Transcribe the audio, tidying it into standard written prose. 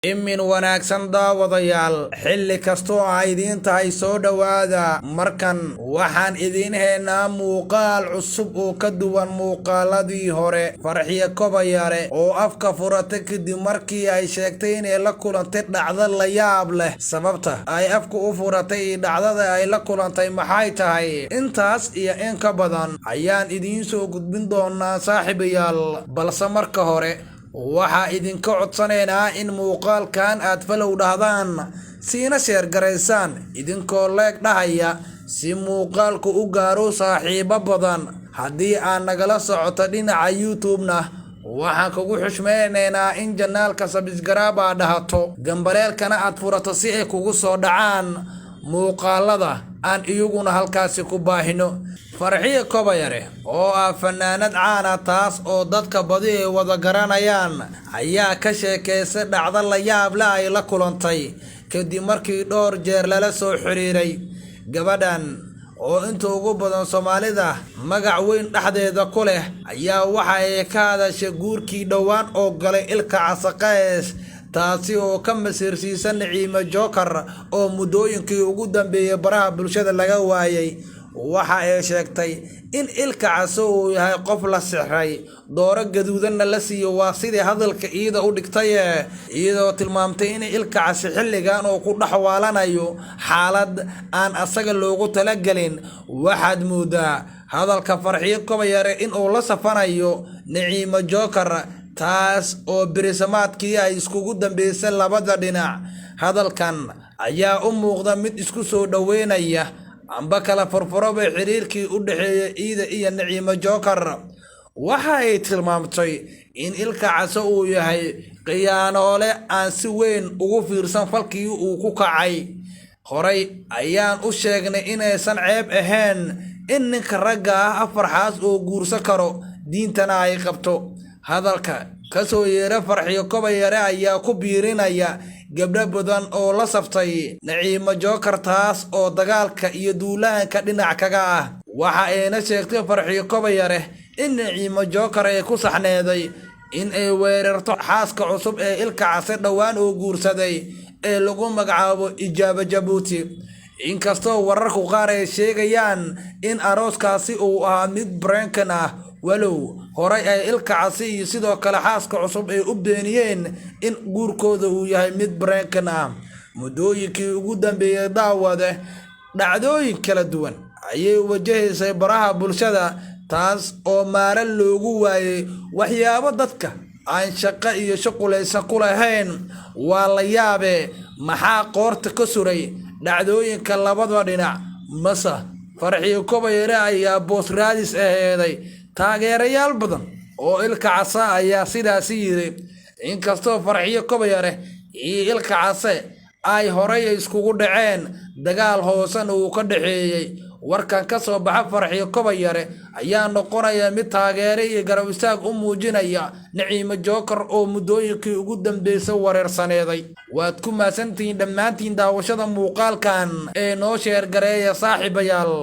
imin wanaagsan daawadayaal xilli kastoo ay idiin tahay soo dhowaada markan waxaan idiin haynaa muuqaal cusub oo ka duwan muuqaaladii hore. Farxiyo Kobayare oo afka furatay kadib markii ay sheegtay inay la kulantay dhacdo la yaab leh. Sababta ay afka u furatay dhacdada ay la kulantay maxay tahay? Intaas iyo in ka badan ayaan idiin soo gudbin doonaa saaxiibayaal, balse marka hore waxaa idinka codsanaynaa in muuqaalkan aad follow dhahdaan siina share garaysaan idinkoo leeg dhahaya si muuqaalku u gaaro saaxiibo badan. Haddii aad nagala socoto dhinaca YouTube-na waxaan kugu xushmaynaynaa in janaalka subscribe aad dhahato, gambaleelkana aad furato si ay kugu soo dhacaan muuqaalada aan iyaguna halkaasi ku baahino. Farxiyo Kobayare oo ah fanaanad caan ah taas oo dadka badi ay wada garanayaan ayaa ka sheekaysay dhacdo la yaab leh ay la kulantay kadib markii dhowr jeer lala soo xiriiray. Gabadhan oo inta ugu badan Soomaalida magac weyn dhexdeeda ku leh ayaa waxa ay ka hadashay guurkii dhowaan oo galay Ilka Casaqays, taasi oo ka masiirsiisan Naciimo Joker oo muddooyinkii ugu dambeeyay baraha bulshada laga waayay. Waxa ay sheegtay in Ilka Case uu yahay qof la sixray, dooro gaduudanna la siiyo, waa sidii hadalka iyada u dhigtay, iyadoo tilmaamtay in Ilka Case xilligan uu ku dhaxwaalanayo xaalad aan asaga loogu talagelin. Waxaad moodaa hadalka Farxiyo Kobayare in uu la safanayo Naciimo Joker, taas oo berisamaadkii ay iskugu dambeysay labada dhinac. Hadalkan ayaa u muuqda mid isku soo dhaweynaya amba kala furfuroba xiriirkii u dhaxeeyay iyada iyo Naciimo Joker. Waxa ay tilmaamtay in Ilka Case uu yahay khiyaanoole aan si weyn ugu fiirsan falkii uu ku kacay. Horay ayaan u sheegnay inaysan ceeb ahayn in ninka ragga ah afar xaas oo guursan karo, diintana ay qabto. Hadalka ka soo yeeray Farxiyo Kobayare ayaa ku biirinaya gabdho badan oo la saftay Naciimo Joker, taas oo dagaalka iyo duulaanka dhinac kaga ah. Waxa ayna sheegtay Farxiyo Kobayare in Naciimo Joker ay ku saxneeday in ay weerarto xaaska cusub ee Ilka Case dhowaan oo guursaday ee lagu magacaabo Ijaaba Jabuuti. Inkastoo wararku qaar ay sheegayaan in arooskaasi uu ahaa mid baraankan ah, walow horay ay Ilka Case iyo sidoo kale xaaska cusub ay u beeniyeen in guurkooda uu yahay mid baraankan ah. Muddooyinkii ugu dambeeyay daawade dhacdooyin kala duwan ayay wajahaysay baraha bulshada, taas oo maaran loogu waayay waxyaabo dadka aan shaqo iyo shuqulaysan ku lahayn. Waa la yaabe maxaa qoorta ka suray dhacdooyinka labada dhinac. Mase Farxiyo Kobayare ayaa boos raadis aheeday taageerayaal badan oo Ilka Case ayaa sidaas yiri. Inkastoo Farxiyo Kobayare iyo Ilka Case ay horay iskugu dhaceen, dagaal hoosan uu ka dhaxeeyay, warkan ka soo baxa Farxiyo Kobayare ayaa noqonaya mid taageere iyo garab istaag u muujinaya Naciimo Joker oo muddooyinkii ugu dambeysay wareersaneeday. Waad ku mahadsantihiin dhammaantiin daawashada muuqaalkan ee noo sheer gareeya saaxiibayaal.